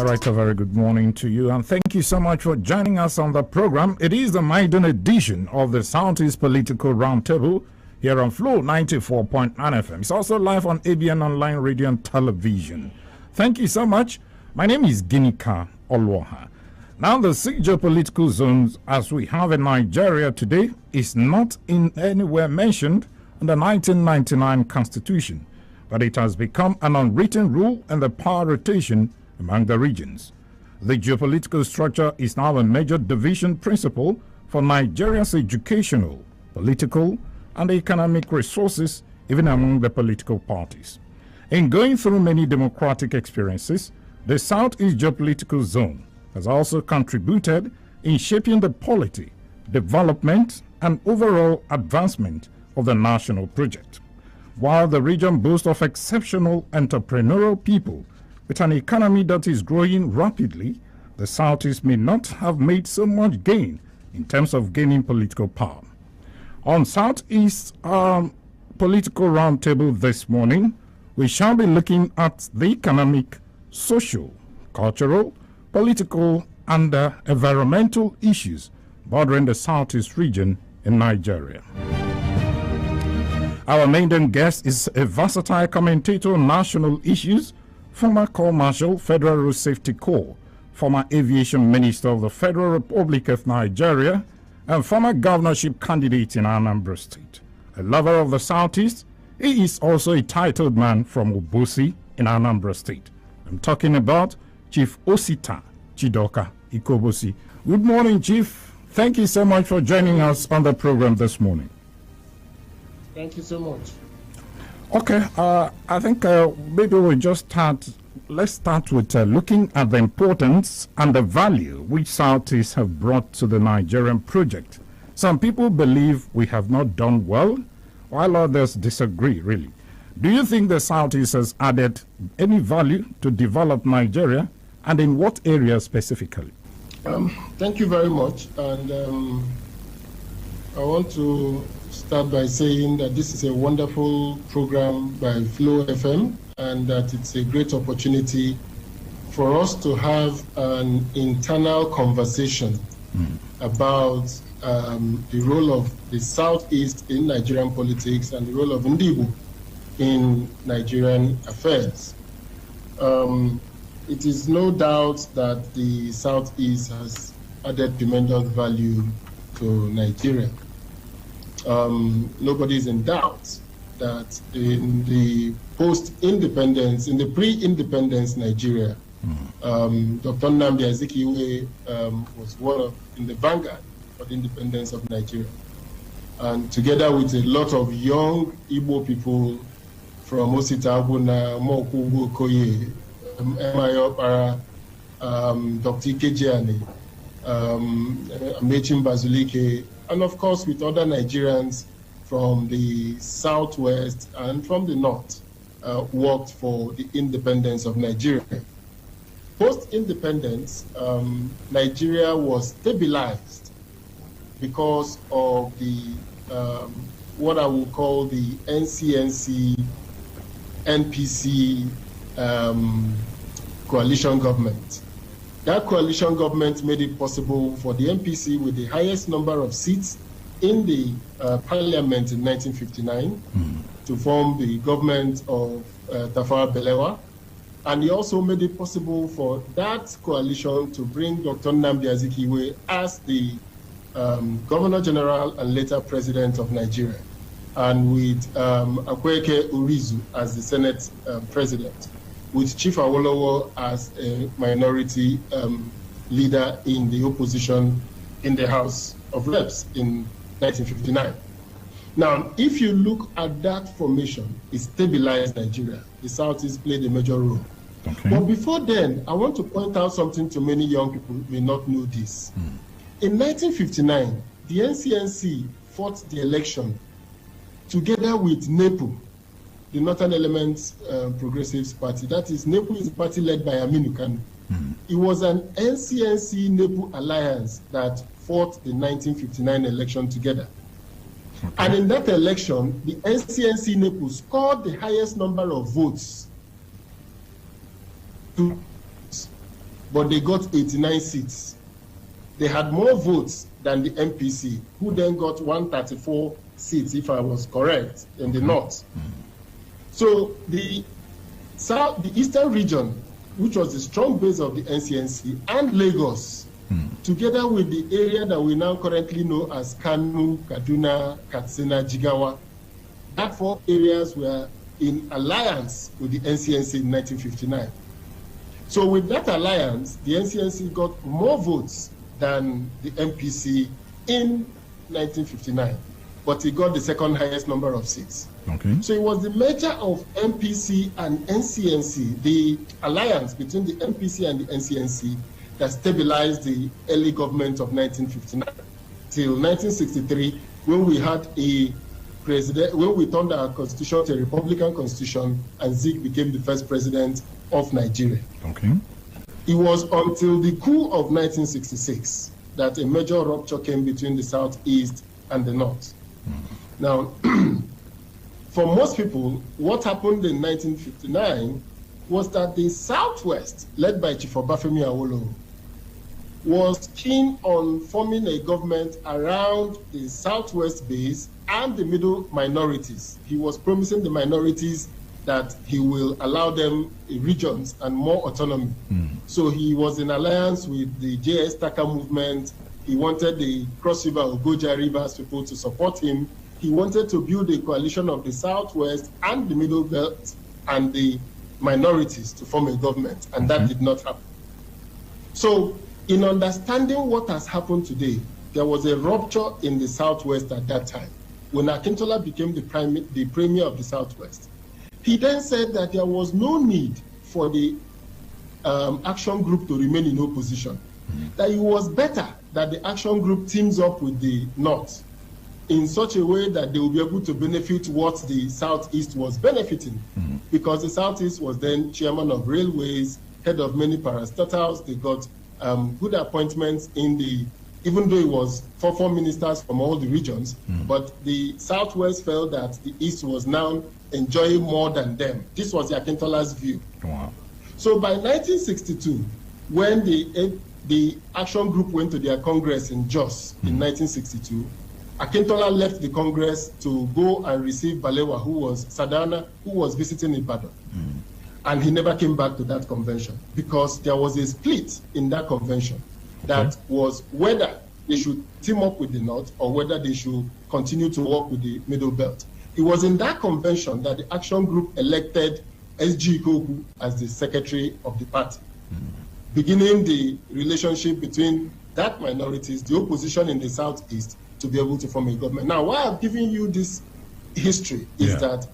All right, a very good morning to you, and thank you so much for joining us on the program. It is the maiden edition of the Southeast Political Roundtable here on Flow 94.9 FM. It's also live on ABN Online Radio and Television. Thank you so much. My name is Ginika Olwaha. Now, the 6 geopolitical zones as we have in Nigeria today is not in anywhere mentioned in the 1999 Constitution, but it has become an unwritten rule in the power rotation among the regions. The geopolitical structure is now a major division principle for Nigeria's educational, political, and economic resources, even among the political parties. In going through many democratic experiences, the Southeast geopolitical zone has also contributed in shaping the polity, development, and overall advancement of the national project. While the region boasts of exceptional entrepreneurial people with an economy that is growing rapidly, the Southeast may not have made so much gain in terms of gaining political power. On Southeast Political Roundtable this morning, we shall be looking at the economic, social, cultural, political, and environmental issues bordering the Southeast region in Nigeria. Our maiden guest is a versatile commentator on national issues, former Corps Marshal, Federal Road Safety Corps, former Aviation Minister of the Federal Republic of Nigeria, and former governorship candidate in Anambra State. A lover of the Southeast, he is also a titled man from Obosi in Anambra State. I'm talking about Chief Osita Chidoka Ikobosi. Good morning, Chief. Thank you so much for joining us on the program this morning. Thank you so much. Okay, I think maybe we'll just start. Let's start with looking at the importance and the value which Southeast have brought to the Nigerian project. Some people believe we have not done well, while others disagree, really. Do you think the Southeast has added any value to develop Nigeria, and in what area specifically? Thank you very much. And I want to start by saying that this is a wonderful program by Flow FM, and that it's a great opportunity for us to have an internal conversation about the role of the Southeast in Nigerian politics and the role of Ndibo in Nigerian affairs. It is no doubt that the Southeast has added tremendous value to Nigeria. Nobody is in doubt that in the post-independence, in the pre-independence Nigeria, Dr. Nnamdi Azikiwe was in the vanguard for the independence of Nigeria. And together with a lot of young Igbo people from Osita Abuna, Mokubu Koye, Emayo Para, Dr. Ikejiani, Amechim Bazulike, and of course with other Nigerians from the southwest and from the north, worked for the independence of Nigeria. Post-independence, Nigeria was stabilized because of the what I will call the NCNC, NPC coalition government. That coalition government made it possible for the NPC with the highest number of seats in the parliament in 1959 to form the government of Tafawa Balewa. And he also made it possible for that coalition to bring Dr. Nnamdi Azikiwe as the Governor General and later President of Nigeria, and with Akweke Urizu as the Senate President, with Chief Awolowo as a minority leader in the opposition in the House of Reps in 1959. Now, if you look at that formation, it stabilized Nigeria. The Southeast played a major role. Okay. But before then, I want to point out something to many young people who may not know this. In 1959, the NCNC fought the election together with NEPU, the Northern Elements Progressives Party. That is, NEPU is a party led by Aminu Kano. It was an NCNC-NEPU alliance that fought the 1959 election together. Okay. And in that election, the NCNC-NEPU scored the highest number of votes but they got 89 seats. They had more votes than the MPC, who then got 134 seats, if I was correct, in the north. So the eastern region, which was the strong base of the NCNC, and Lagos, together with the area that we now currently know as Kanu, Kaduna, Katsina, Jigawa, that 4 areas were in alliance with the NCNC in 1959. So with that alliance, the NCNC got more votes than the MPC in 1959, but it got the second highest number of seats. Okay. So it was the merger of MPC and NCNC, the alliance between the MPC and the NCNC, that stabilized the early government of 1959 till 1963, when we had a president, when we turned our constitution to a Republican constitution, and Zik became the first president of Nigeria. Okay. It was until the coup of 1966 that a major rupture came between the Southeast and the North. Now, for most people, what happened in 1959 was that the Southwest, led by Chief Obafemi Awolowo, was keen on forming a government around the Southwest base and the middle minorities. He was promising the minorities that he will allow them regions and more autonomy. So he was in alliance with the JS Taka movement. He wanted the Cross River or Goja Rivers people to support him. He wanted to build a coalition of the Southwest and the Middle Belt and the minorities to form a government, and that did not happen. So in understanding what has happened today, there was a rupture in the Southwest at that time, when Akintola became the premier of the Southwest. He then said that there was no need for the action group to remain in opposition, that it was better that the action group teams up with the North in such a way that they will be able to benefit what the Southeast was benefiting, because the Southeast was then chairman of railways, head of many parastatals. They got good appointments in the, even though it was four ministers from all the regions, but the Southwest felt that the East was now enjoying more than them. This was the Akintola's view. Wow. So by 1962, when the action group went to their congress in Jos in 1962, Akintola left the congress to go and receive Balewa, who was Sadana, who was visiting Ibadan. And he never came back to that convention because there was a split in that convention that was whether they should team up with the North or whether they should continue to work with the Middle Belt. It was in that convention that the action group elected S.G. Ikoku as the secretary of the party, beginning the relationship between that minorities, the opposition in the Southeast, to be able to form a government. Now, why I'm giving you this history is that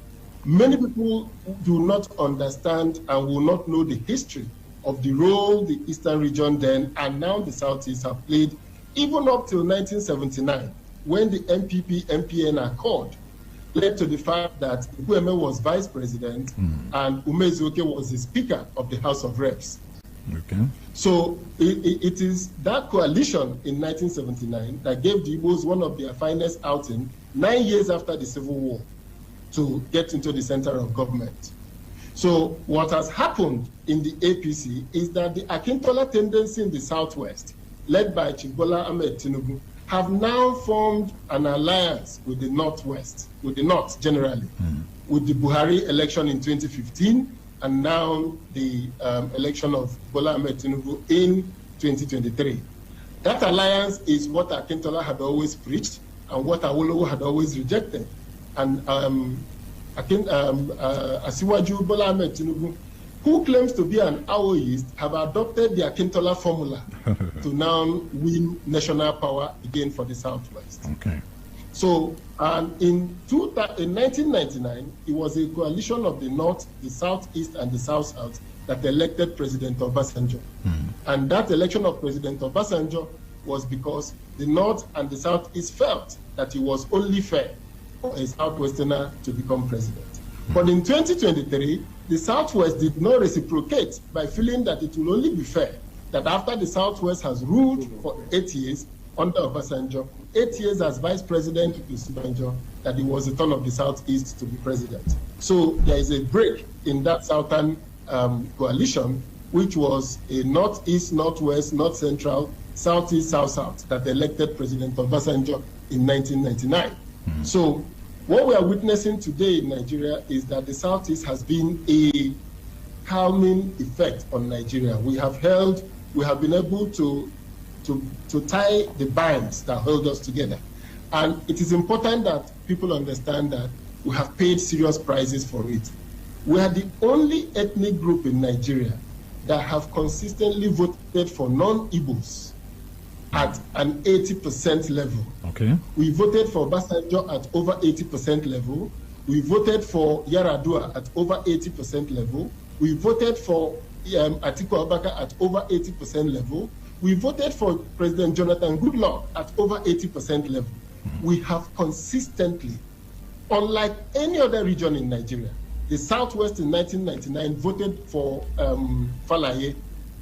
many people do not understand and will not know the history of the role the Eastern region then and now the Southeast have played, even up till 1979, when the MPP-MPN Accord led to the fact that Ikweme was vice president and Umezuoke was the speaker of the House of Reps. Okay. So it is that coalition in 1979 that gave the Igbos one of their finest outing 9 years after the Civil War to get into the center of government. So what has happened in the APC is that the Akintola tendency in the Southwest, led by Chief Bola Ahmed Tinubu, have now formed an alliance with the Northwest, with the North generally, with the Buhari election in 2015, and now the election of Bola Ahmed Tinubu in 2023. That alliance is what Akintola had always preached and what Awolowo had always rejected. And Asiwaju Bola Ahmed Tinubu, who claims to be an Aoist, have adopted the Akintola formula to now win national power again for the Southwest. Okay. So, in 1999, it was a coalition of the North, the Southeast, and the South-South that elected President Obasanjo. And that election of President Obasanjo was because the North and the Southeast felt that it was only fair for a Southwesterner to become president. But in 2023, the Southwest did not reciprocate by feeling that it will only be fair that after the Southwest has ruled for 8 years under Obasanjo, 8 years as vice president of Obasanjo, that it was the turn of the Southeast to be president. So there is a break in that Southern coalition which was a northeast, northwest, north central, southeast, south-south, that elected President Obasanjo in 1999. So what we are witnessing today in Nigeria is that the southeast has been a calming effect on Nigeria. We have been able to tie the bands that hold us together. And it is important that people understand that we have paid serious prices for it. We are the only ethnic group in Nigeria that have consistently voted for non-Igbos at an 80% level. Okay. We voted for Obasanjo at over 80% level. We voted for Yaradua at over 80% level. We voted for Atiku Abubakar at over 80% level. We voted for President Jonathan Goodluck at over 80% level. We have consistently, unlike any other region in Nigeria, the Southwest in 1999 voted for Falaye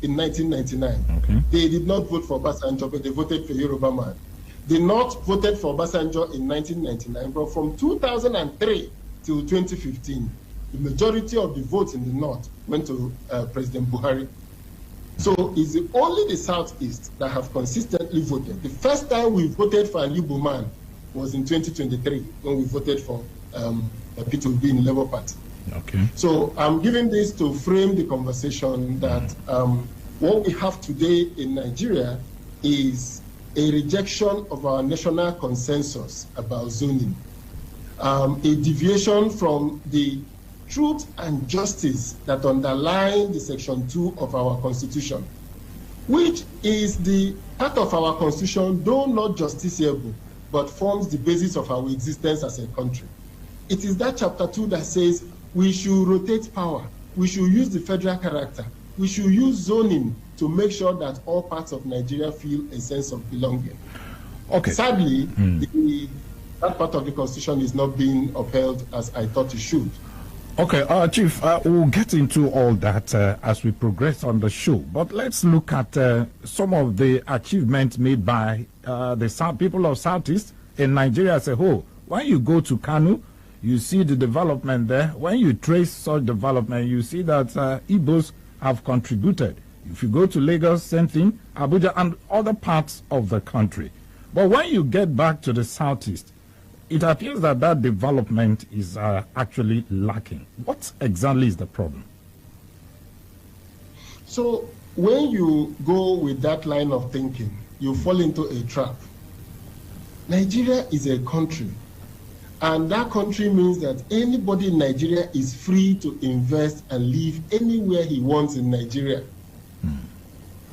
in 1999. Okay. They did not vote for Obasanjo, but they voted for Yoruba Man. The North voted for Obasanjo in 1999, but from 2003 till 2015, the majority of the votes in the North went to President Buhari. So it's only the Southeast that have consistently voted. The first time we voted for an Igbo man was in 2023, when we voted for Peter Obi in Labour Party. Okay. So I'm giving this to frame the conversation that what we have today in Nigeria is a rejection of our national consensus about zoning, a deviation from the truth and justice that underline the Section 2 of our Constitution, which is the part of our Constitution, though not justiciable, but forms the basis of our existence as a country. It is that Chapter 2 that says we should rotate power, we should use the federal character, we should use zoning to make sure that all parts of Nigeria feel a sense of belonging. Okay. Sadly, that part of the Constitution is not being upheld as I thought it should. Okay, Chief, we'll get into all that as we progress on the show. But let's look at some of the achievements made by the people of Southeast in Nigeria as a whole. When you go to Kanu, you see the development there. When you trace such development, you see that Igbos have contributed. If you go to Lagos, same thing, Abuja, and other parts of the country. But when you get back to the Southeast, it appears that that development is actually lacking. What exactly is the problem? So when you go with that line of thinking, you fall into a trap. Nigeria is a country, and that country means that anybody in Nigeria is free to invest and live anywhere he wants in Nigeria.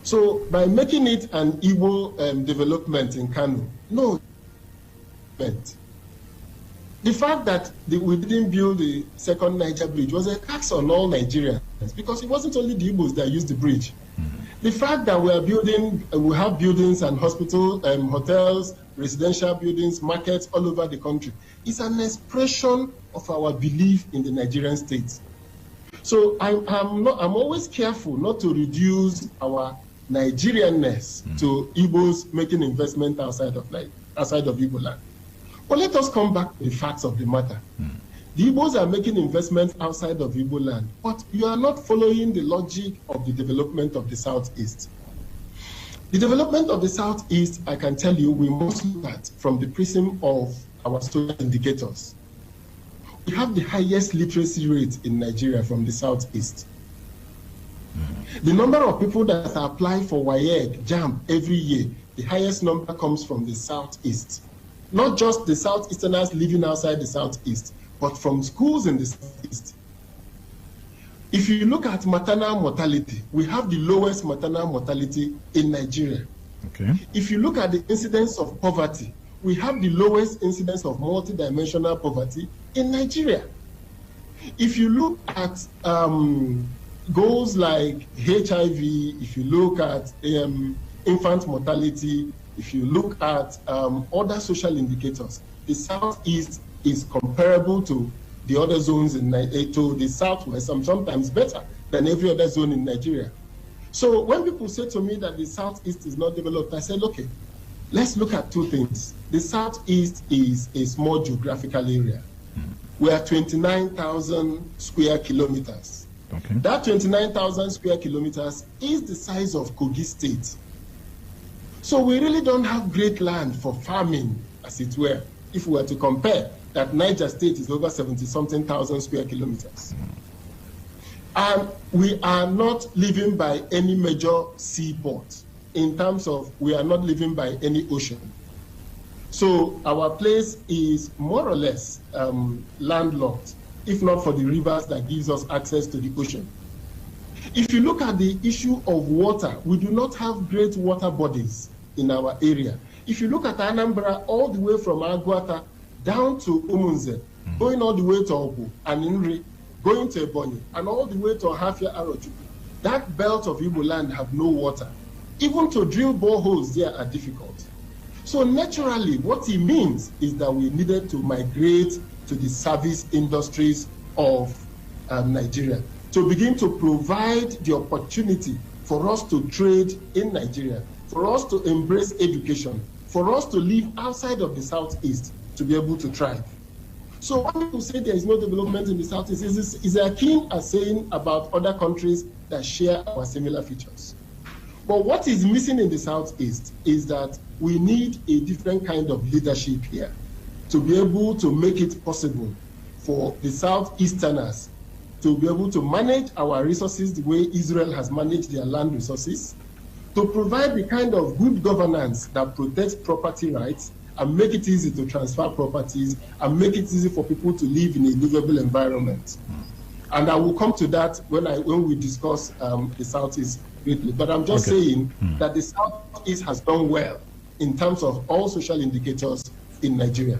So by making it an Igbo development in Kano, no. The fact that we didn't build the second Niger bridge was a tax on all Nigerians, because it wasn't only the Igbos that used the bridge. The fact that we have buildings and hospitals, hotels, residential buildings, markets all over the country is an expression of our belief in the Nigerian state. So I'm always careful not to reduce our Nigerianness to Igbos making investment outside of Igbo land. But let us come back to the facts of the matter. The Igbos are making investments outside of Igbo land, but you are not following the logic of the development of the Southeast. The development of the Southeast, I can tell you, we must look at from the prism of our social indicators. We have the highest literacy rate in Nigeria from the Southeast. The number of people that apply for WAEC, JAMB every year, the highest number comes from the Southeast. Not just the Southeasterners living outside the Southeast, but from schools in the Southeast. If you look at maternal mortality, we have the lowest maternal mortality in Nigeria. Okay. If you look at the incidence of poverty, we have the lowest incidence of multidimensional poverty in Nigeria. If you look at goals like HIV, if you look at infant mortality, if you look at other social indicators, the Southeast is comparable to the other zones to the Southwest, and sometimes better than every other zone in Nigeria. So when people say to me that the Southeast is not developed, I said, okay, let's look at two things. The Southeast is a small geographical area. We are 29,000 square kilometers. Okay. That 29,000 square kilometers is the size of Kogi State. So we really don't have great land for farming, as it were, if we were to compare that Niger State is over 70-something thousand square kilometers. And we are not living by any major seaport in terms of we are not living by any ocean. So our place is more or less landlocked, if not for the rivers that gives us access to the ocean. If you look at the issue of water, we do not have great water bodies in our area. If you look at Anambra, all the way from Aguata down to Umunze, going all the way to Obu and Inri, going to Ebonyi, and all the way to Hafia Arochukwu, that belt of Igbo land have no water. Even to drill boreholes there are difficult. So naturally, what it means is that we needed to migrate to the service industries of Nigeria to begin to provide the opportunity for us to trade in Nigeria, for us to embrace education, for us to live outside of the Southeast to be able to thrive. So when people say there is no development in the Southeast, is akin as saying about other countries that share our similar features. But what is missing in the Southeast is that we need a different kind of leadership here to be able to make it possible for the Southeasterners to be able to manage our resources the way Israel has managed their land resources, to provide the kind of good governance that protects property rights and make it easy to transfer properties and make it easy for people to live in a livable environment. And I will come to that when we discuss the Southeast greatly. But I'm just saying that the Southeast has done well in terms of all social indicators in Nigeria.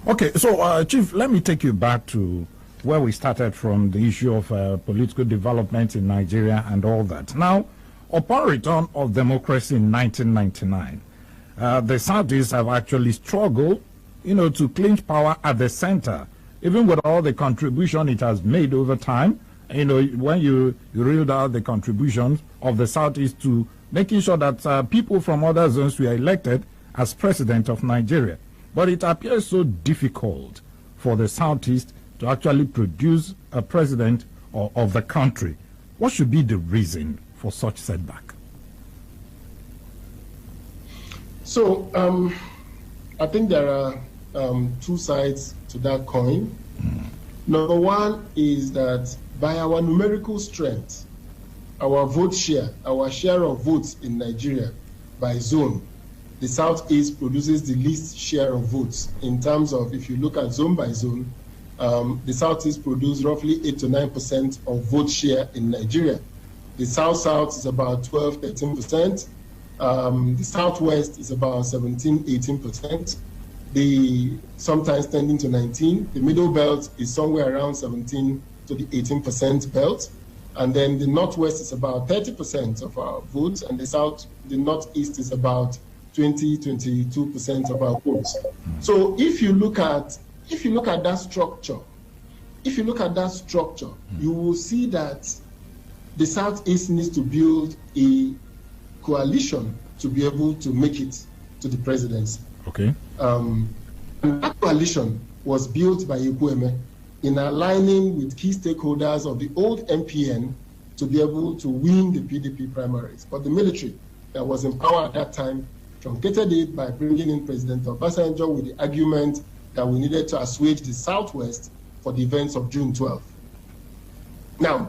Okay, so Chief, let me take you back to where we started from, the issue of political development in Nigeria and all that. Now, upon return of democracy in 1999, the Southeast have actually struggled, to clinch power at the center, even with all the contribution it has made over time. When you reeled out the contributions of the Southeast to making sure that people from other zones were elected as president of Nigeria. But it appears so difficult for the Southeast to actually produce a president of the country. What should be the reason for such setback? So I think there are two sides to that coin. Number one is that by our numerical strength, our vote share, our share of votes in Nigeria by zone, the Southeast produces the least share of votes in terms of, if you look at zone by zone, the Southeast produces roughly 8 to 9% of vote share in Nigeria. The South-South is about 12, 13%. The Southwest is about 17, 18%. The sometimes tending to 19. The Middle Belt is somewhere around 17 to the 18% belt. And then the Northwest is about 30% of our votes, and the Northeast is about 20, 22% of our votes. So if you look at that structure, you will see that the Southeast needs to build a coalition to be able to make it to the presidency. Okay. And that coalition was built by Ekwueme in aligning with key stakeholders of the old MPN to be able to win the PDP primaries. But the military that was in power at that time truncated it by bringing in President Obasanjo with the argument that we needed to assuage the Southwest for the events of June 12. Now,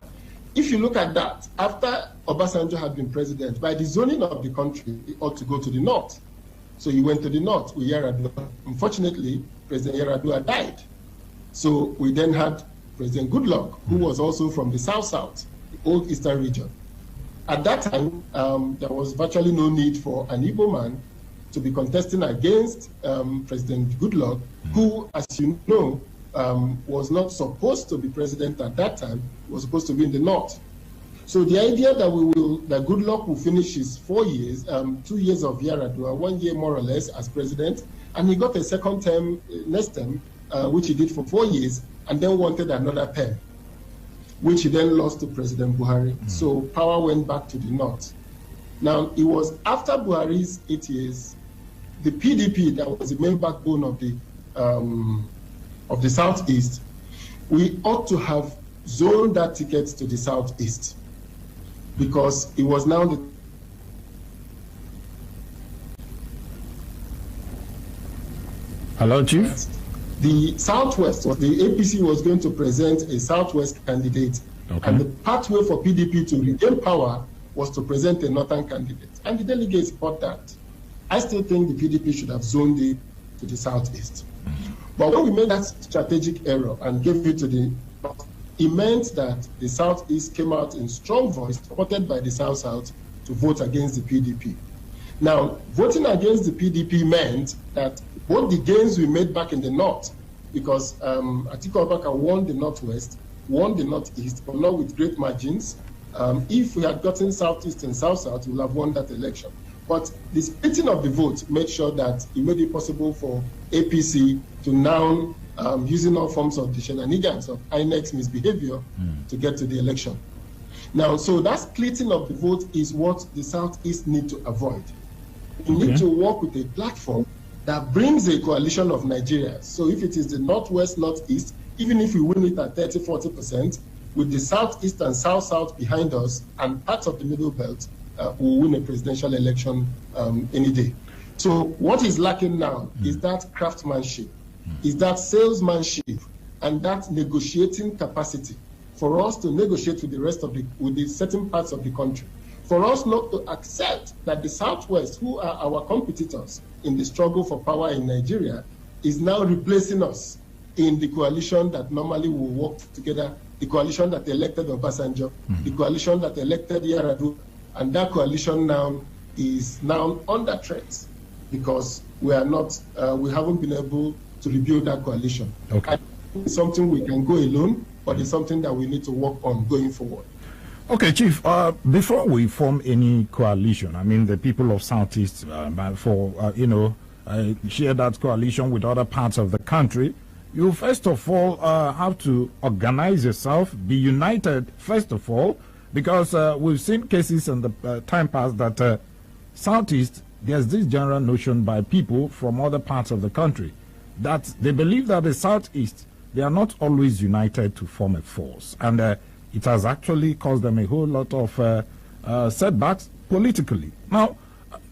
if you look at that, after Obasanjo had been president, by the zoning of the country, he ought to go to the north. So he went to the north with Yaradua. Unfortunately, President Yaradua died. So we then had President Goodluck, who was also from the South-South, the old Eastern region. At that time, there was virtually no need for an Igbo man to be contesting against President Goodluck, who, as you know, was not supposed to be president at that time, was supposed to be in the north. So the idea that Goodluck will finish his 4 years, 2 years of Yaradua, 1 year more or less as president, and he got a second term, next term, which he did for 4 years, and then wanted another term, which he then lost to President Buhari. So power went back to the north. Now, it was after Buhari's 8 years, the PDP, that was the main backbone of the Southeast, we ought to have zone that ticket to the southeast, because it was now the Hello, Chief. The southwest, or the APC was going to present a southwest candidate, and the pathway for PDP to regain power was to present a northern candidate, and the delegates support that. I still think the PDP should have zoned it to the southeast. But when we made that strategic error and gave it to the north, it meant that the southeast came out in strong voice, supported by the south-south, to vote against the PDP. Now, voting against the PDP meant that both the gains we made back in the north, because Atiku Abubakar won the northwest, won the northeast, but not with great margins. If we had gotten southeast and south-south, we would have won that election. But the splitting of the vote made sure that it made it possible for APC to now, using all forms of the shenanigans of INEC's misbehavior, to get to the election. Now, so that splitting of the vote is what the southeast need to avoid. We need to work with a platform that brings a coalition of Nigeria. So if it is the northwest, northeast, even if we win it at 30-40%, with the southeast and south-south behind us and parts of the middle belt, we'll win a presidential election any day. So what is lacking now is that craftsmanship, is that salesmanship, and that negotiating capacity for us to negotiate with the rest of with the certain parts of the country. For us not to accept that the Southwest, who are our competitors in the struggle for power in Nigeria, is now replacing us in the coalition that normally will work together, the coalition that elected Obasanjo, the coalition that elected Yar'Adua, and that coalition now is now under threat because we are not, we haven't been able to rebuild that coalition. It's something we can go alone, but it's something that we need to work on going forward. Okay, Chief, before we form any coalition, I mean, the people of Southeast, share that coalition with other parts of the country, you first of all have to organize yourself, be united, first of all, because we've seen cases in the time past that Southeast, there's this general notion by people from other parts of the country that they believe that the Southeast, they are not always united to form a force. And it has actually caused them a whole lot of setbacks politically. Now,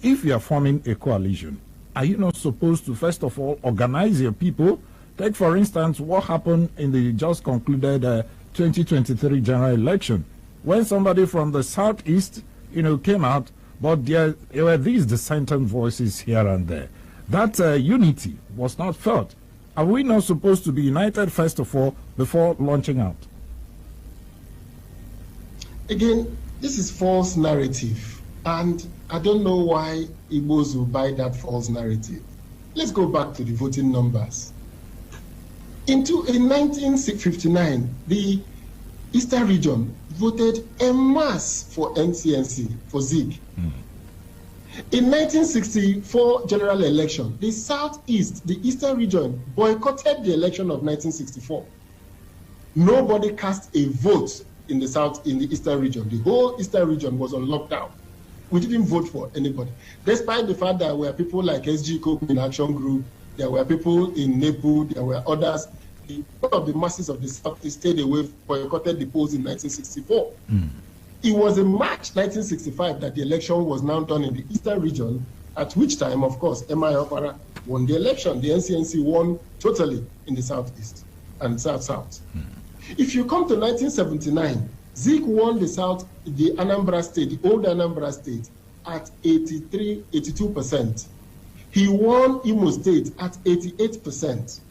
if you are forming a coalition, are you not supposed to, first of all, organize your people? Take, for instance, what happened in the just concluded 2023 general election, when somebody from the Southeast, came out, but there were these dissenting voices here and there. That unity was not felt. Are we not supposed to be united, first of all, before launching out? Again, this is false narrative, and I don't know why Igbos will buy that false narrative. Let's go back to the voting numbers. In 1959, the Eastern region voted en masse for NCNC, for Zig. In 1964 general election, the Southeast, the Eastern region, boycotted the election of 1964. Nobody cast a vote in the Eastern region. The whole Eastern region was on lockdown. We didn't vote for anybody. Despite the fact that there were people like SG Coke in Action Group, there were people in NEPU, there were others. One of the masses of the South stayed away, boycotted the polls in 1964. It was in March 1965 that the election was now done in the Eastern region, at which time, of course, M.I. Opara won the election. The NCNC won totally in the Southeast and South-South. If you come to 1979, Zeke won the Anambra State, the old Anambra State, at 82%. He won Imo State at 88%.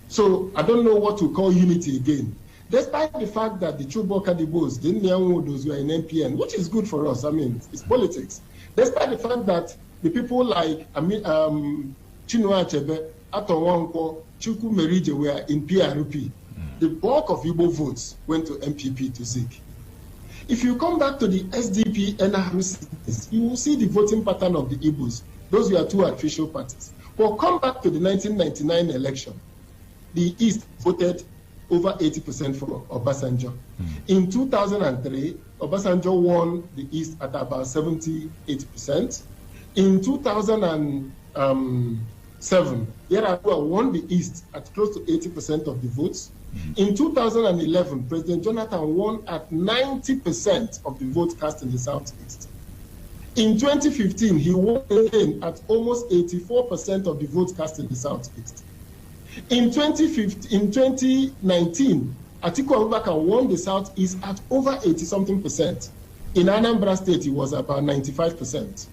So I don't know what to call unity again. Despite the fact that the Chubok Adibos, the Nyanwodos were in NPN, which is good for us, I mean, it's politics. Despite the fact that the people like Chinua Achebe, Aton Nwankwo, Chukwu Merije were in PRP, the bulk of Igbo votes went to MPP to Zik. If you come back to the SDP NRC, you will see the voting pattern of the Igbos. Those were two official parties. But come back to the 1999 election. The East voted over 80% for Obasanjo. In 2003, Obasanjo won the East at about 78%. In 2007, 7. Yar'Adua won the East at close to 80% of the votes. In 2011, President Jonathan won at 90% of the votes cast in the Southeast. In 2015, he won again at almost 84% of the votes cast in the Southeast. In 2019, Atiku Abubakar won the Southeast at over 80-something%. In Anambra State, it was about 95%.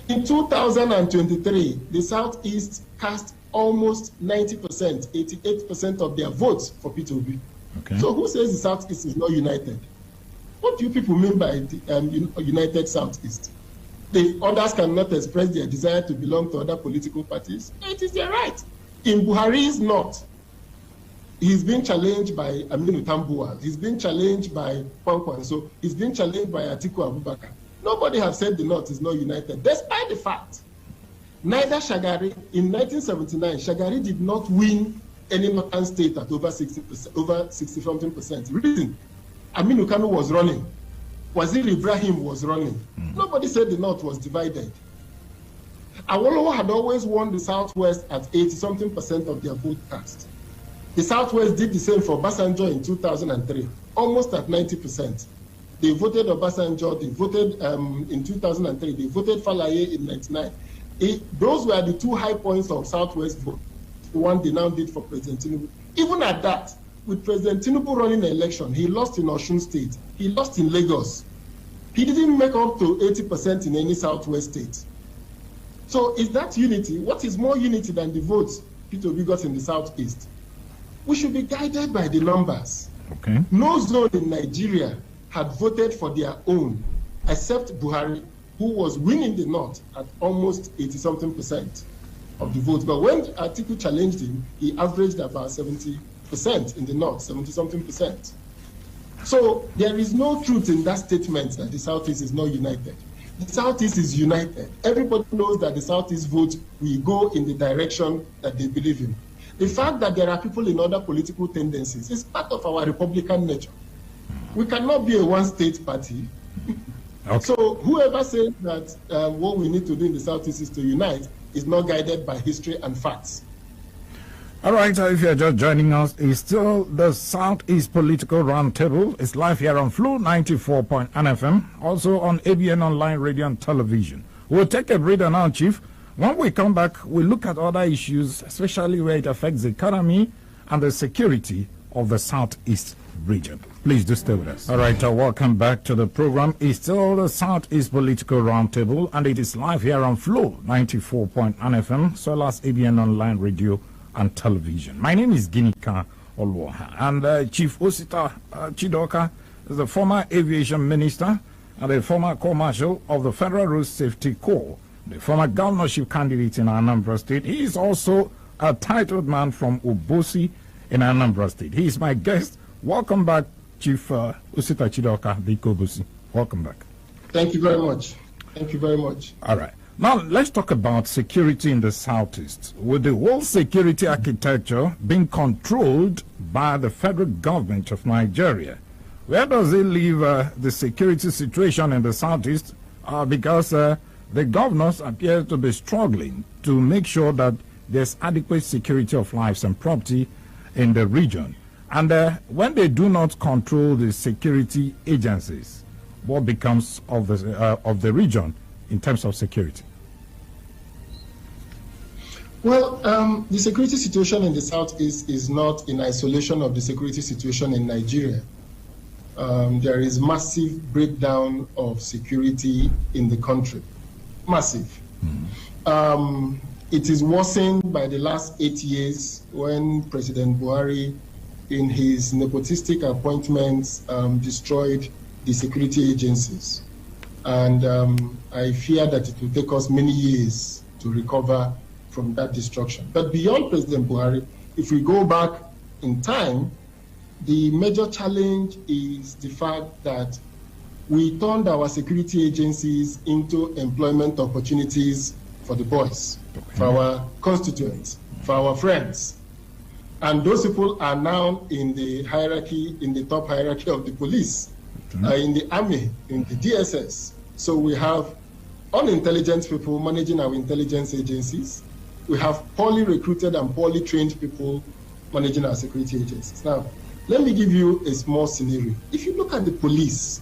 In 2023, the Southeast cast almost 90%, 88% of their votes for P2B. Okay. So who says the Southeast is not united? What do you people mean by the united Southeast? The others cannot express their desire to belong to other political parties. It is their right. In Buhari's North, he's been challenged by Aminu Tambuwal. He's been challenged by Kwankwan. So he's been challenged by Atiku Abubakar. Nobody has said the North is not united, despite the fact neither Shagari, in 1979, Shagari did not win any northern state at over 60%, over 60-something%. Reason, Aminu Kanu was running. Wazir Ibrahim was running. Nobody said the North was divided. Awolowo had always won the Southwest at 80-something% of their vote cast. The Southwest did the same for Obasanjo in 2003, almost at 90%. They voted Obasanjo, they voted in 2003, they voted Falaye in 99. Those were the two high points of Southwest vote, the one they now did for President Tinubu. Even at that, with President Tinubu running the election, he lost in Osun State, he lost in Lagos. He didn't make up to 80% in any Southwest state. So is that unity? What is more unity than the votes P2B got in the Southeast? We should be guided by the numbers. Okay. No zone in Nigeria had voted for their own, except Buhari, who was winning the North at almost 80-something% of the votes. But when Atiku challenged him, he averaged about 70% in the North, 70-something%. So there is no truth in that statement that the Southeast is not united. The Southeast is united. Everybody knows that the Southeast vote will go in the direction that they believe in. The fact that there are people in other political tendencies is part of our Republican nature. We cannot be a one-state party. Okay. So whoever says that what we need to do in the Southeast is to unite is not guided by history and facts. All right, if you're just joining us, it's still the Southeast Political Roundtable. It's live here on Flu 94.9 FM, also on ABN Online Radio and Television. We'll take a breather now, Chief. When we come back, we'll look at other issues, especially where it affects the economy and the security of the Southeast region. Please do stay with us. All right, welcome back to the program. It's still the Southeast Political Roundtable, and it is live here on Flow 94.9 FM, so as ABN Online Radio and Television. My name is Ginika Olwoha, and Chief Osita Chidoka is the former aviation minister and the former corps marshal of the Federal Road Safety Corps, the former governorship candidate in Anambra State. He is also a titled man from Obosi in Anambra State. He is my guest. Welcome back, Chief Osita Chidoka, the Obosi. Welcome back. Thank you very much. Thank you very much. All right. Now, let's talk about security in the Southeast. With the whole security architecture being controlled by the federal government of Nigeria, where does it leave the security situation in the Southeast? Because the governors appear to be struggling to make sure that there's adequate security of lives and property in the region. And when they do not control the security agencies, what becomes of the region in terms of security? Well, the security situation in the Southeast is not in isolation of the security situation in Nigeria. There is massive breakdown of security in the country. Massive. It is worsened by the last 8 years when President Buhari, in his nepotistic appointments, destroyed the security agencies. And I fear that it will take us many years to recover from that destruction. But beyond President Buhari, if we go back in time, the major challenge is the fact that we turned our security agencies into employment opportunities for the boys, for our constituents, for our friends. And those people are now in the hierarchy, in the top hierarchy of the police, in the army, in the DSS. So we have unintelligent people managing our intelligence agencies. we have poorly recruited and poorly trained people managing our security agencies. Now, let me give you a small scenario. If you look at the police,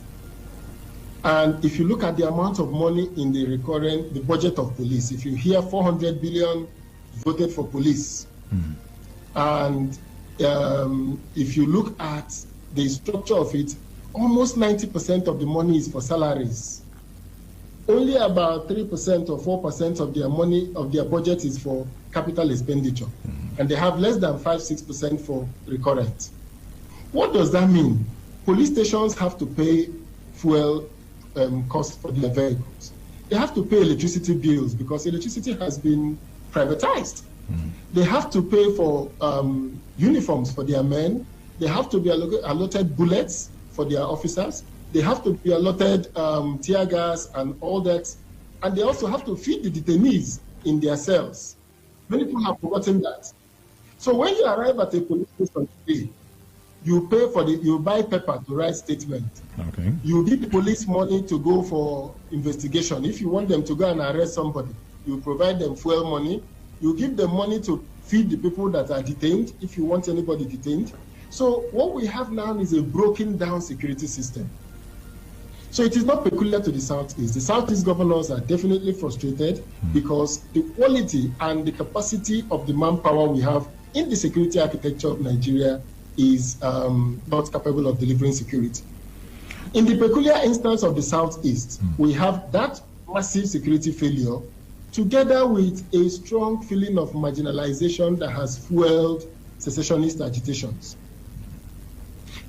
and if you look at the amount of money in the budget of police, if you hear 400 billion voted for police, and if you look at the structure of it, almost 90% of the money is for salaries. Only about 3% or 4% of their money, of their budget, is for capital expenditure. And they have less than 5-6% for recurrent. What does that mean? Police stations have to pay fuel costs for their vehicles. They have to pay electricity bills because electricity has been privatized. They have to pay for uniforms for their men. They have to be allotted bullets for their officers. They have to be allotted tear gas and all that. And they also have to feed the detainees in their cells. Many people have forgotten that. So when you arrive at a police station today, you buy paper to write statement. Okay. You give police money to go for investigation. If you want them to go and arrest somebody, you provide them fuel money. You give them money to feed the people that are detained, if you want anybody detained. So what we have now is a broken down security system. So it is not peculiar to the Southeast. The Southeast governors are definitely frustrated because the quality and the capacity of the manpower we have in the security architecture of Nigeria is not capable of delivering security. In the peculiar instance of the Southeast, we have that massive security failure together with a strong feeling of marginalization that has fueled secessionist agitations.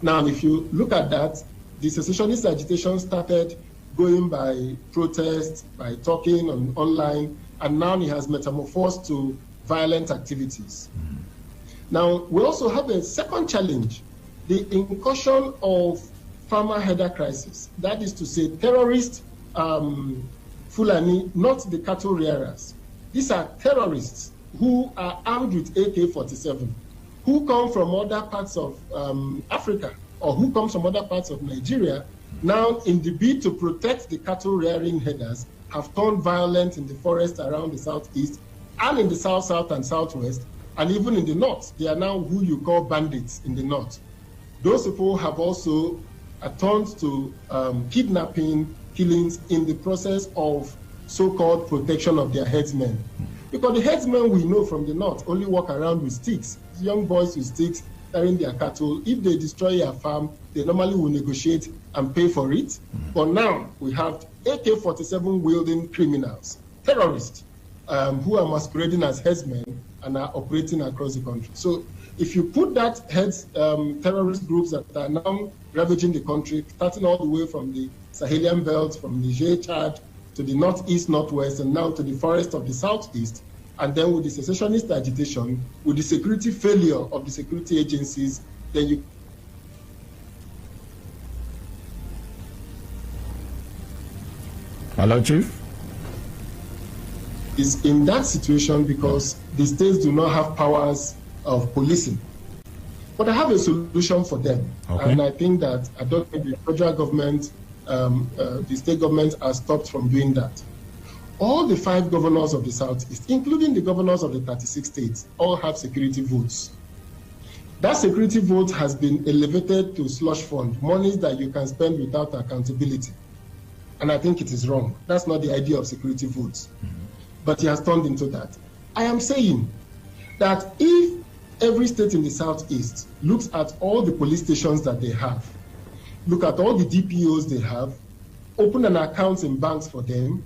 Now, if you look at that, the secessionist agitation started going by protests, by talking online, and now it has metamorphosed to violent activities. Now, we also have a second challenge, the incursion of farmer header crisis. That is to say, terrorist Fulani, not the cattle rearers. These are terrorists who are armed with AK-47, who come from other parts of Africa, or who comes from other parts of Nigeria, now in the bid to protect the cattle rearing headers, have turned violent in the forest around the Southeast, and in the South, and Southwest, and even in the North. They are now who you call bandits in the North. Those people have also turned to kidnapping, killings in the process of so-called protection of their headsmen. Because the headsmen we know from the North only walk around with sticks, young boys with sticks, carrying their cattle. If they destroy a farm, they normally will negotiate and pay for it. But now we have AK-47 wielding criminals, terrorists, who are masquerading as headsmen and are operating across the country. So if you put that terrorist groups that are now ravaging the country, starting all the way from the Sahelian belt, from Niger, Chad, to the northeast, northwest, and now to the forest of the southeast, and then with the secessionist agitation, with the security failure of the security agencies, then you... Hello, Chief? Is in that situation because the states do not have powers of policing. But I have a solution for them. Okay. And I think that I don't think the federal government, the state governments are stopped from doing that. All the 5 governors of the Southeast, including the governors of the 36 states, all have security votes. That security vote has been elevated to slush fund, monies that you can spend without accountability. And I think it is wrong. That's not the idea of security votes. But it has turned into that. I am saying that if every state in the Southeast looks at all the police stations that they have, look at all the DPOs they have, open an account in banks for them,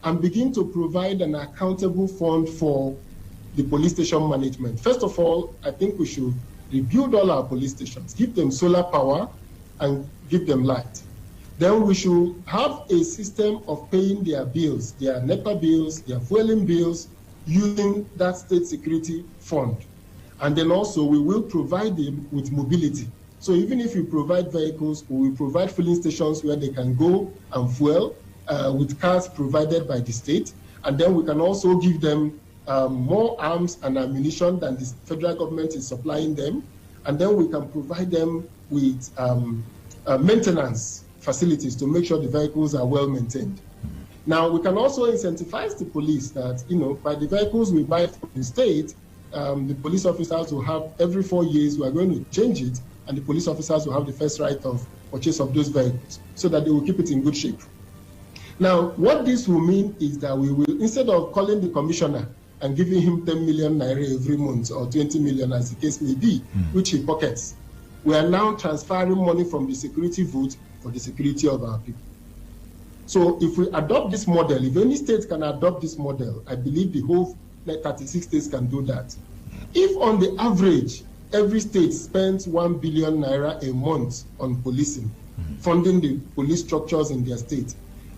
and begin to provide an accountable fund for the police station management. First of all, I think we should rebuild all our police stations, give them solar power, and give them light. Then we should have a system of paying their bills, their NEPA bills, their fueling bills, using that state security fund. And then also we will provide them with mobility. So even if you provide vehicles, we will provide filling stations where they can go and fuel with cars provided by the state. And then we can also give them more arms and ammunition than the federal government is supplying them. And then we can provide them with maintenance facilities to make sure the vehicles are well maintained. Now, we can also incentivize the police that, by the vehicles we buy from the state, the police officers will have every 4 years, we are going to change it, and the police officers will have the first right of purchase of those vehicles so that they will keep it in good shape. Now, what this will mean is that we will, instead of calling the commissioner and giving him 10 million naira every month or 20 million as the case may be, which he pockets, we are now transferring money from the security vote for the security of our people. So if we adopt this model, if any state can adopt this model, I believe the whole 36 states can do that. If on the average, every state spends 1 billion naira a month on policing, funding the police structures in their state,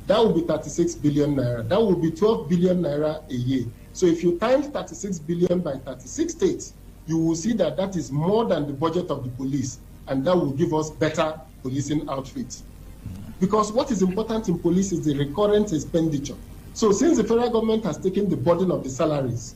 that will be 36 billion naira. That will be 12 billion naira a year. So if you times 36 billion by 36 states, you will see that that is more than the budget of the police, and that will give us better policing outfits. Because what is important in police is the recurrent expenditure. So since the federal government has taken the burden of the salaries,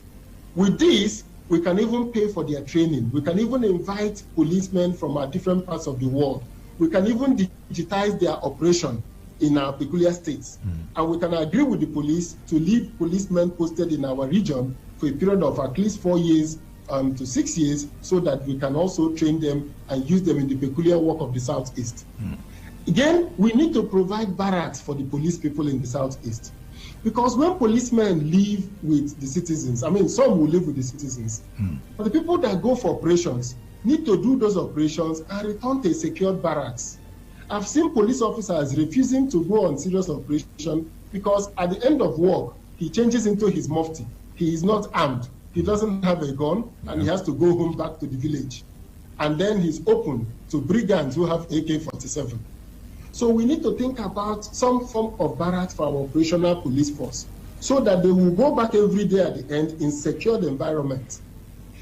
with this, we can even pay for their training. We can even invite policemen from our different parts of the world. We can even digitize their operation in our peculiar states. And we can agree with the police to leave policemen posted in our region for a period of at least 4 years to 6 years, so that we can also train them and use them in the peculiar work of the Southeast. Again, we need to provide barracks for the police people in the Southeast. Because when policemen live with the citizens, I mean, some will live with the citizens, but the people that go for operations need to do those operations and return to a secured barracks. I've seen police officers refusing to go on serious operation because at the end of work, he changes into his mufti. He is not armed. He doesn't have a gun, and he has to go home back to the village. And then he's open to brigands who have AK-47. So we need to think about some form of barracks for our operational police force so that they will go back every day at the end in secured environment.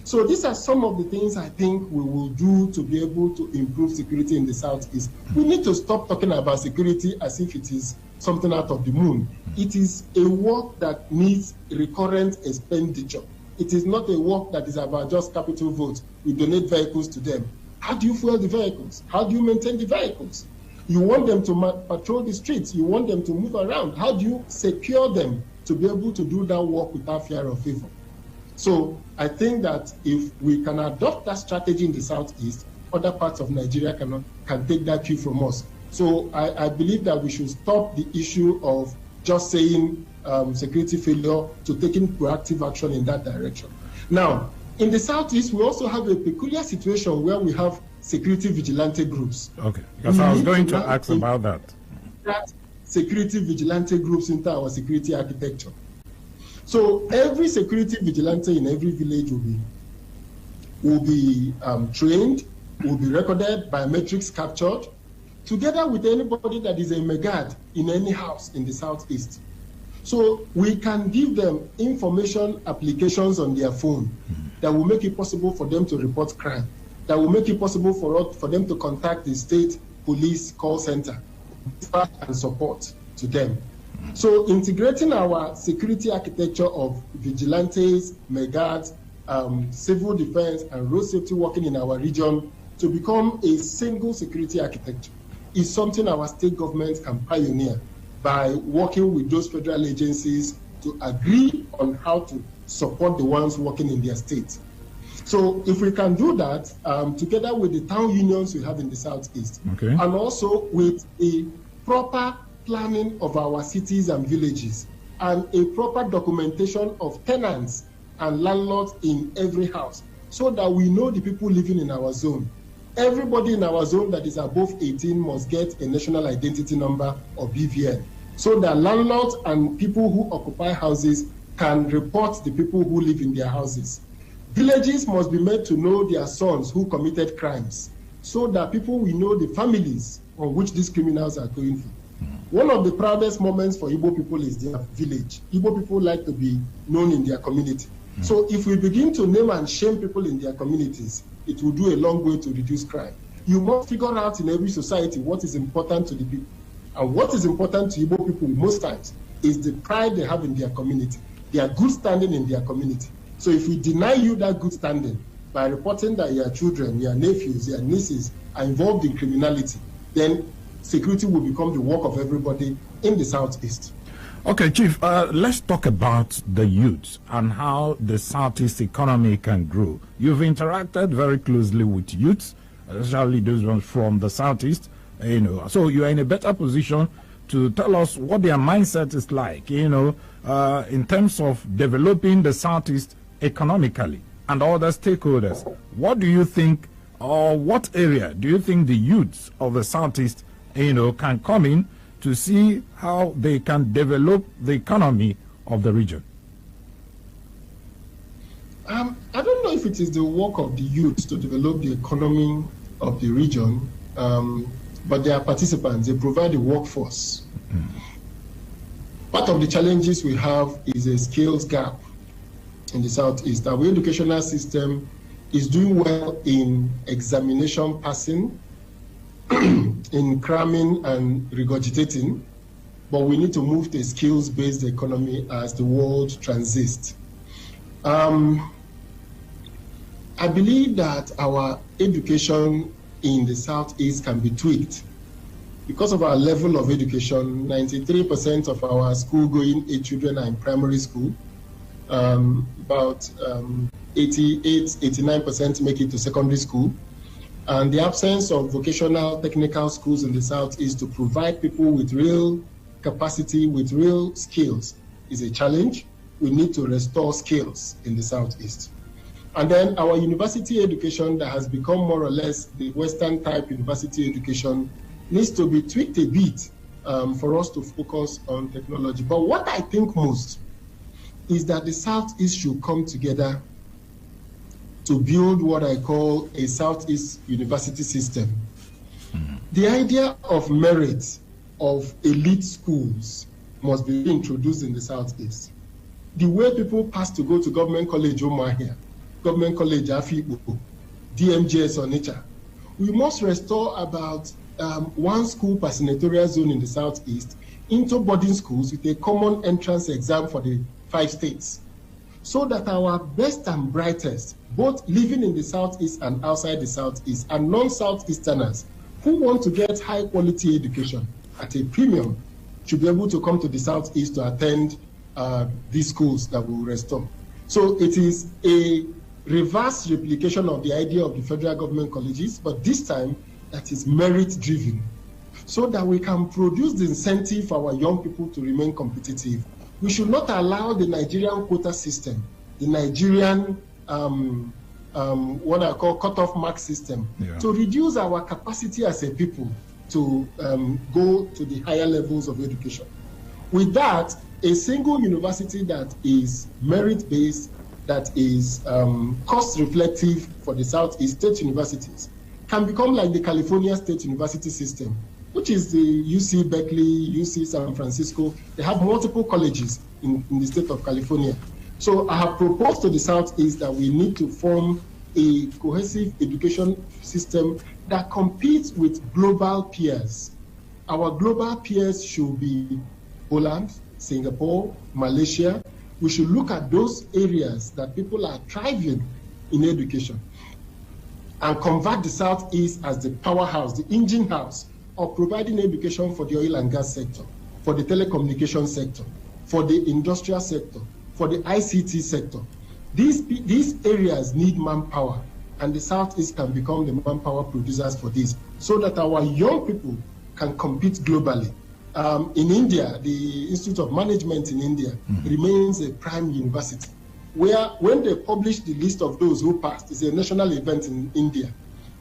So these are some of the things I think we will do to be able to improve security in the Southeast. We need to stop talking about security as if it is something out of the moon. It is a work that needs recurrent expenditure. It is not a work that is about just capital votes. We donate vehicles to them. How do you fuel the vehicles? How do you maintain the vehicles? You want them to patrol the streets. You want them to move around. How do you secure them to be able to do that work without fear of evil? So I think that if we can adopt that strategy in the Southeast, other parts of Nigeria can take that cue from us. So I believe that we should stop the issue of just saying security failure to taking proactive action in that direction. Now, in the Southeast, we also have a peculiar situation where we have security vigilante groups. Okay, because I was going to ask about that. Security vigilante groups into our security architecture. So every security vigilante in every village will be trained, will be recorded, biometrics captured, together with anybody that is a megad in any house in the Southeast. So we can give them information applications on their phone that will make it possible for them to report crime, that will make it possible for them to contact the state police call center and support to them. So integrating our security architecture of vigilantes, megads, civil defense, and road safety working in our region to become a single security architecture is something our state governments can pioneer by working with those federal agencies to agree on how to support the ones working in their state. So if we can do that, together with the town unions we have in the Southeast, and also with a proper planning of our cities and villages, and a proper documentation of tenants and landlords in every house, so that we know the people living in our zone. Everybody in our zone that is above 18 must get a national identity number or BVN, so that landlords and people who occupy houses can report the people who live in their houses. Villages must be made to know their sons who committed crimes, so that people will know the families on which these criminals are going for. One of the proudest moments for Igbo people is their village. Igbo people like to be known in their community. So if we begin to name and shame people in their communities, it will do a long way to reduce crime. You must figure out in every society what is important to the people. And what is important to Igbo people most times is the pride they have in their community, their good standing in their community. So if we deny you that good standing by reporting that your children, your nephews, your nieces are involved in criminality, then security will become the work of everybody in the Southeast. Okay, Chief, let's talk about the youth and how the Southeast economy can grow. You've interacted very closely with youths, especially those ones from the Southeast, so you're in a better position to tell us what their mindset is like, in terms of developing the Southeast economically and other stakeholders. What do you think, or what area do you think the youths of the Southeast, can come in to see how they can develop the economy of the region? I don't know if it is the work of the youth to develop the economy of the region, but they are participants. They provide the workforce. Part of the challenges we have is a skills gap in the Southeast. Our educational system is doing well in examination passing, in cramming and regurgitating, but we need to move to a skills-based economy as the world transits. I believe that our education in the Southeast can be tweaked. Because of our level of education, 93% of our school-going children are in primary school. About 89% make it to secondary school. And the absence of vocational technical schools in the Southeast to provide people with real capacity, with real skills, is a challenge. We need to restore skills in the Southeast. And then our university education that has become more or less the Western type university education needs to be tweaked a bit for us to focus on technology. But what I think most is that the Southeast should come together to build what I call a Southeast university system. The idea of merit of elite schools must be introduced in the Southeast. The way people pass to go to Government College Umuahia, Government College Afikpo, DMGS Onitsha, we must restore about one school per senatorial zone in the Southeast into boarding schools with a common entrance exam for the 5 states, so that our best and brightest, both living in the Southeast and outside the Southeast, and non-Southeasterners who want to get high quality education at a premium should be able to come to the Southeast to attend these schools that will restore. So it is a reverse replication of the idea of the federal government colleges, but this time that is merit driven, so that we can produce the incentive for our young people to remain competitive. We should not allow the Nigerian quota system, the Nigerian what I call cutoff mark system, to reduce our capacity as a people to go to the higher levels of education. With that, a single university that is merit-based, that is cost-reflective for the Southeast state universities, can become like the California State University system, which is the UC Berkeley, UC San Francisco. They have multiple colleges in the state of California. So I have proposed to the Southeast that we need to form a cohesive education system that competes with global peers. Our global peers should be Poland, Singapore, Malaysia. We should look at those areas that people are thriving in education and convert the Southeast as the powerhouse, the engine house of providing education for the oil and gas sector, for the telecommunication sector, for the industrial sector, for the ICT sector. These areas need manpower, and the Southeast can become the manpower producers for this, so that our young people can compete globally. In India, the Institute of Management in India remains a prime university, where when they publish the list of those who passed, it's a national event in India.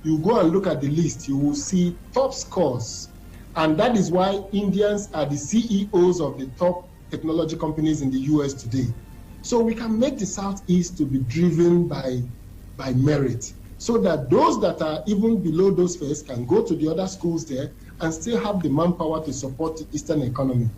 You go and look at the list, you will see top scores. And that is why Indians are the CEOs of the top technology companies in the US today. So we can make the Southeast to be driven by merit, so that those that are even below those first can go to the other schools there and still have the manpower to support the Eastern economy.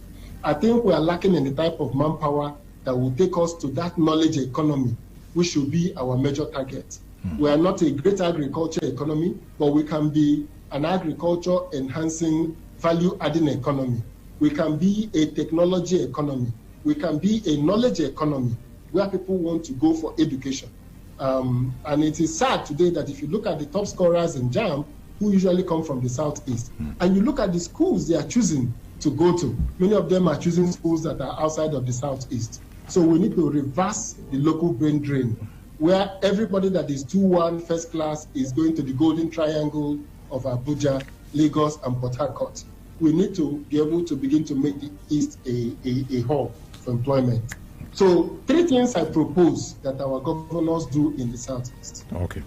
I think we are lacking in the type of manpower that will take us to that knowledge economy, which should be our major target. We are not a great agriculture economy, but we can be an agriculture enhancing value adding economy. We can be a technology economy. We can be a knowledge economy where people want to go for education. And it is sad today that if you look at the top scorers in JAM, who usually come from the Southeast, and you look at the schools they are choosing to go to. Many of them are choosing schools that are outside of the Southeast. So we need to reverse the local brain drain, where everybody that is 2-1 first class is going to the golden triangle of Abuja, Lagos, and Port Harcourt. We need to be able to begin to make the East a hub for employment. So 3 things I propose that our governors do in the Southeast. Okay.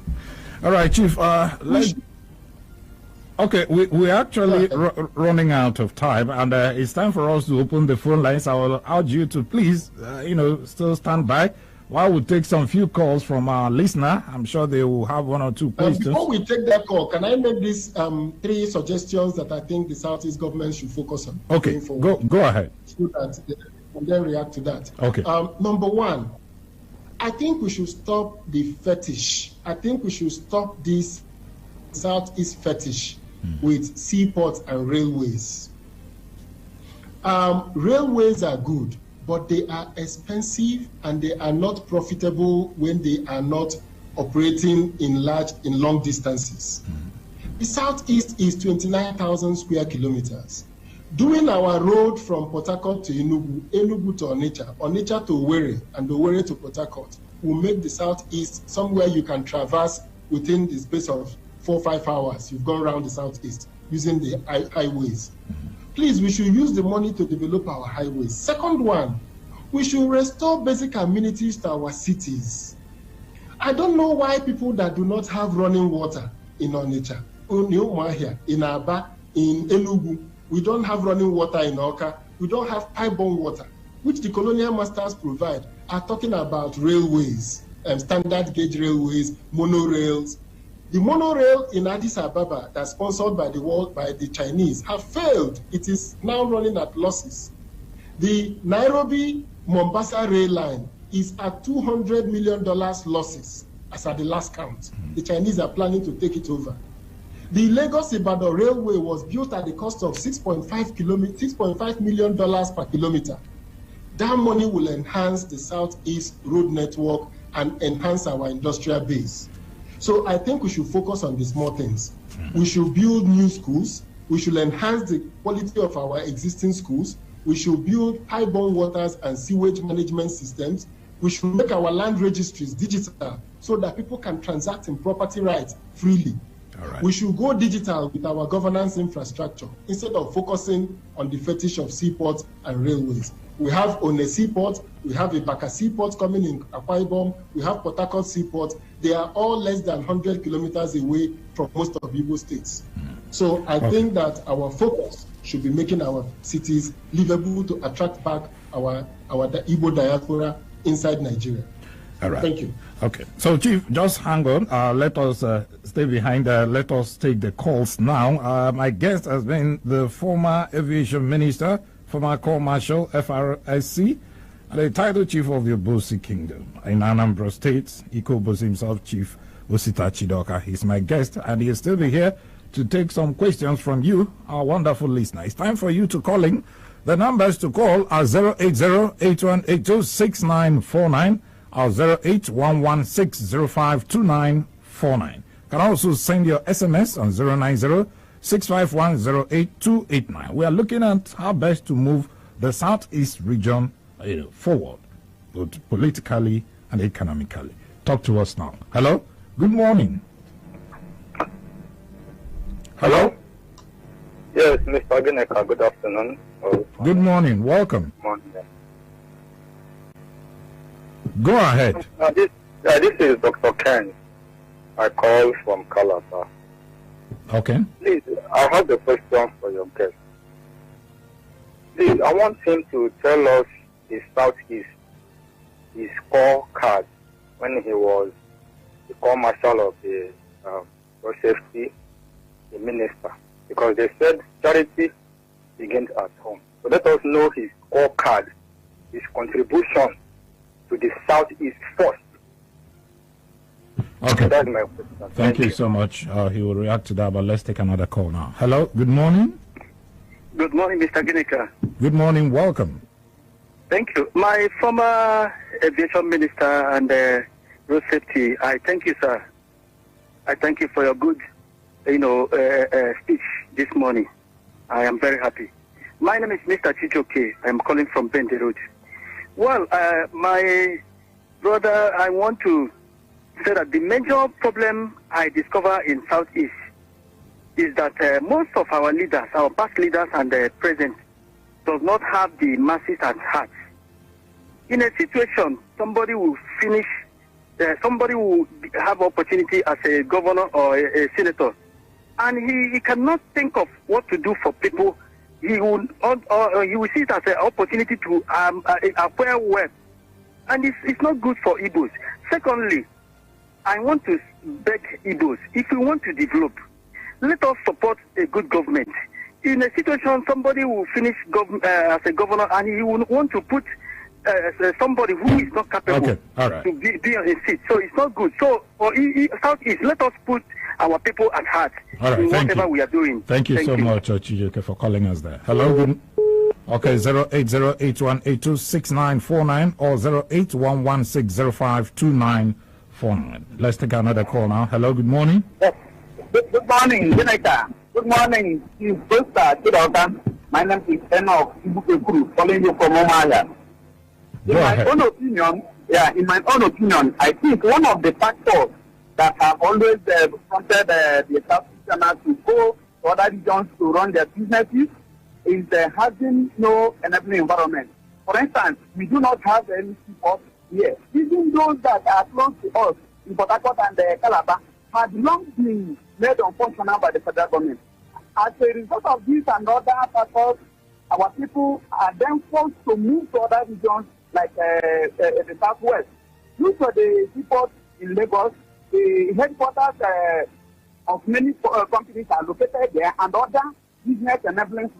All right, Chief. Okay, we're actually running out of time, and it's time for us to open the phone lines. I will urge you to please, still stand by while we take some few calls from our listener. I'm sure they will have 1 or 2 questions. Before we take that call, can I make these 3 suggestions that I think the Southeast government should focus on? Okay, go ahead. So that they can then react to that. Okay. Number 1, I think we should stop the fetish. I think we should stop this Southeast fetish with seaports and railways. Railways are good, but they are expensive and they are not profitable when they are not operating in long distances. The Southeast is 29,000 square kilometers. Doing our road from Port Harcourt to Enugu, Enugu to Onitsha to Owerri, and Owerri to Port Harcourt will make the Southeast somewhere you can traverse within the space of 4 or 5 hours. You've gone around the Southeast using the highways. Please, we should use the money to develop our highways. Second one, we should restore basic amenities to our cities. I don't know why people that do not have running water in Onitsha, in Aba, in Enugu, we don't have running water in Oka, we don't have pipe-borne water, which the colonial masters provide, are talking about railways, standard gauge railways, monorails. The monorail in Addis Ababa that's sponsored by the Chinese have failed. It is now running at losses. The Nairobi-Mombasa rail line is at $200 million losses as at the last count. The Chinese are planning to take it over. The Lagos-Ibadan railway was built at the cost of $6.5 million per kilometer. That money will enhance the Southeast road network and enhance our industrial base. So I think we should focus on the small things. We should build new schools. We should enhance the quality of our existing schools. We should build pipe-borne waters and sewage management systems. We should make our land registries digital so that people can transact in property rights freely. All right. We should go digital with our governance infrastructure instead of focusing on the fetish of seaports and railways. We have One Seaport, we have Ibaka Seaport coming in Akwa Ibom, we have Port Harcourt Seaport. They are all less than 100 kilometers away from most of Igbo states. So I think that our focus should be making our cities livable to attract back our Igbo diaspora inside Nigeria. All right. Thank you. Okay. So, Chief, just hang on. Let us stay behind. Let us take the calls now. My guest has been the former aviation minister, former Corps Marshal, FRSC, the title chief of the Obosi Kingdom in Anambra State. He calls himself Chief Osita Chidoka. He's my guest, and he'll still be here to take some questions from you, our wonderful listener. It's time for you to call in. The numbers to call are 080-8182-6949 or 08116052949. You can also send your SMS on 090-651-08289. We are looking at how best to move the Southeast region forward, both politically and economically. Talk to us now. Hello? Good morning. Hello? Yes, Mr. Gineka, good afternoon. Good morning. Welcome. Morning. Go ahead. This is Dr. Ken. I call from Calabar. Okay. Please, I have a question for your guest. Please, I want him to tell us his Southeast, his core card when he was the Corps Marshal of the Road Safety, the minister. Because they said charity begins at home. So let us know his core card, his contribution to the Southeast first. Okay. That's my question. Thank you so much. He will react to that, but let's take another call now. Hello, good morning. Good morning, Mr. Gineka. Good morning, welcome. Thank you. My former aviation minister and road safety, I thank you, sir. I thank you for your good, speech this morning. I am very happy. My name is Mr. Chidoka. I'm calling from Bende Road. Well, my brother, I want to say that the major problem I discover in Southeast is that most of our leaders, our past leaders and the present, does not have the masses at heart. In a situation, somebody will finish, somebody will have opportunity as a governor or a senator, and he cannot think of what to do for people. He will see it as an opportunity to acquire wealth, and it's not good for Igbos. Secondly, I want to beg Igbos, if we want to develop, let us support a good government. In a situation, somebody will finish as a governor, and he will want to put somebody who is not capable to be on his seat. So it's not good. So for Southeast, let us put our people at heart in whatever we are doing. Thank you so much, Chidoka, for calling us there. Hello. Okay, 08081826949 or 08116052949. Let's take another call now. Hello, good morning. Yes. Good morning, Senator. Good morning, Osita Chidoka. My name is Enoch Ibukekuru, calling you from Omaya. In my own opinion, I think one of the factors that have always prompted the South Easterners to go to other regions to run their businesses is having no enabling environment. For instance, we do not have any seaports here. Even those that are close to us in Port Harcourt and Calabar had long been made unfunctional by the federal government. As a result of this and other factors, our people are then forced to move to other regions like the southwest. Due to the seaport in Lagos, the headquarters of many companies are located there, and other business enabling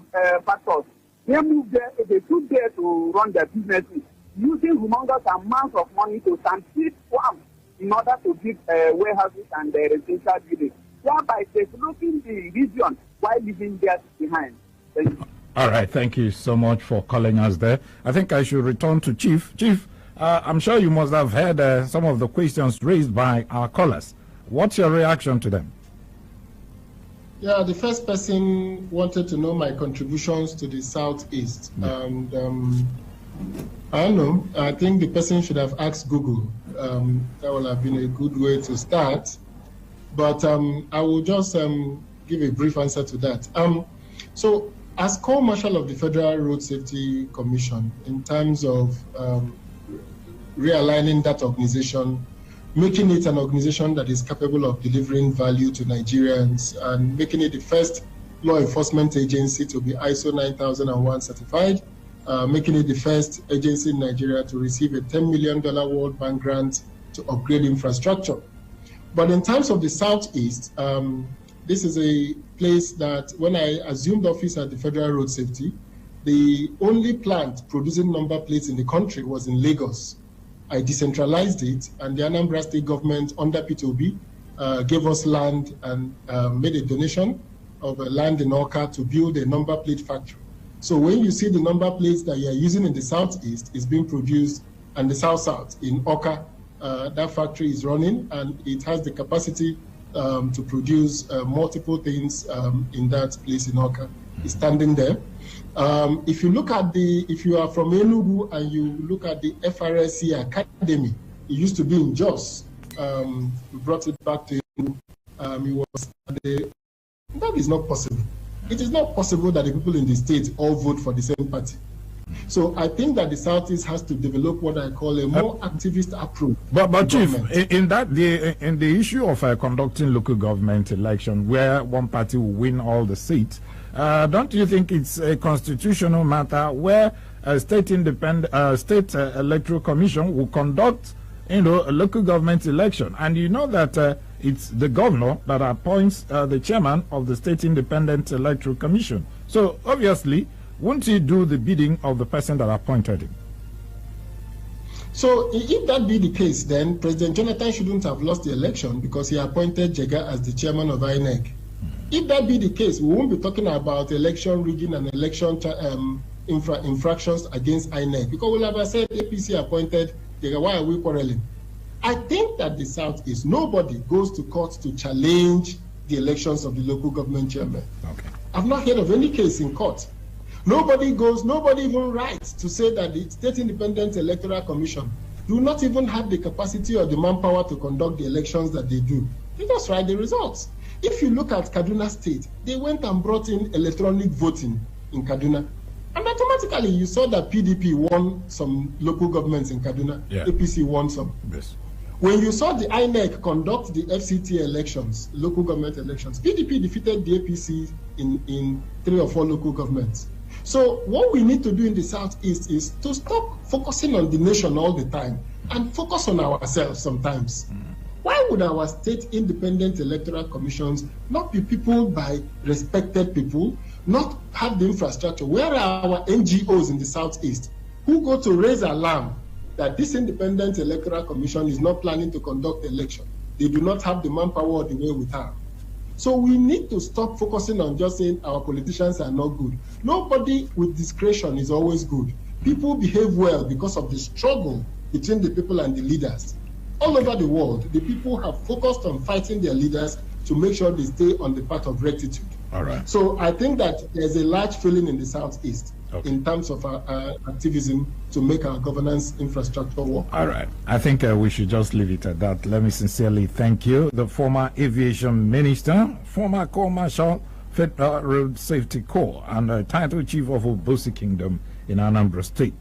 factors. They moved there, they took there to run their businesses, using humongous amounts of money to stampede farms in order to build warehouses and residential buildings, thereby developing the region while leaving theirs behind. Thank you. All right, thank you so much for calling us there. I think I should return to Chief. Chief, I'm sure you must have heard some of the questions raised by our callers. What's your reaction to them? Yeah, the first person wanted to know my contributions to the Southeast. Yeah. And I don't know, I think the person should have asked Google. That would have been a good way to start. But I will just give a brief answer to that. So, as co-marshal of the Federal Road Safety Commission, in terms of realigning that organization, making it an organization that is capable of delivering value to Nigerians, and making it the first law enforcement agency to be ISO 9001 certified, making it the first agency in Nigeria to receive a $10 million World Bank grant to upgrade infrastructure. But in terms of the Southeast, this is a place that when I assumed office at the Federal Road Safety, the only plant producing number plates in the country was in Lagos. I decentralized it, and the Anambra State government under P2B gave us land and made a donation of land in Oka to build a number plate factory. So when you see the number plates that you are using in the Southeast is being produced, and the South in Oka, that factory is running, and it has the capacity to produce multiple things in that place in Oka. It's standing there. If you look at if you are from Enugu and you look at the FRSC Academy, it used to be in Jos. We brought it back to Enugu. That is not possible. It is not possible that the people in the state all vote for the same party. So I think that the Southeast has to develop what I call a more activist approach. But Chief, in the issue of conducting local government election, where one party will win all the seats, don't you think it's a constitutional matter where a state electoral commission will conduct, a local government election, and you know that it's the governor that appoints the chairman of the state independent electoral commission. So obviously, won't he do the bidding of the person that appointed him? So if that be the case, then President Jonathan shouldn't have lost the election because he appointed Jega as the chairman of INEC. If that be the case, we won't be talking about election rigging and election infractions against INEC, because we'll have said APC appointed Jega. Why are we quarreling? I think that the Southeast, nobody goes to court to challenge the elections of the local government chairman. Okay. I've not heard of any case in court. Nobody even writes to say that the State Independent Electoral Commission do not even have the capacity or the manpower to conduct the elections that they do. They just write the results. If you look at Kaduna State, they went and brought in electronic voting in Kaduna. And automatically you saw that PDP won some local governments in Kaduna, APC won some. Yes. When you saw the INEC conduct the FCT elections, local government elections, PDP defeated the APC in 3 or 4 local governments. So what we need to do in the Southeast is to stop focusing on the nation all the time and focus on ourselves sometimes. Why would our state independent electoral commissions not be peopled by respected people, not have the infrastructure? Where are our NGOs in the Southeast who go to raise alarm that this independent electoral commission is not planning to conduct election? They do not have the manpower or the way we have. So we need to stop focusing on just saying our politicians are not good. Nobody with discretion is always good. People behave well because of the struggle between the people and the leaders. All over the world, the people have focused on fighting their leaders to make sure they stay on the path of rectitude. All right. So I think that there's a large feeling in the Southeast in terms of our activism to make our governance infrastructure work. All right. I think we should just leave it at that. Let me sincerely thank you, the former Aviation Minister, former Corps Marshal, Federal Road Safety Corps, and title Chief of Obosi Kingdom in Anambra State.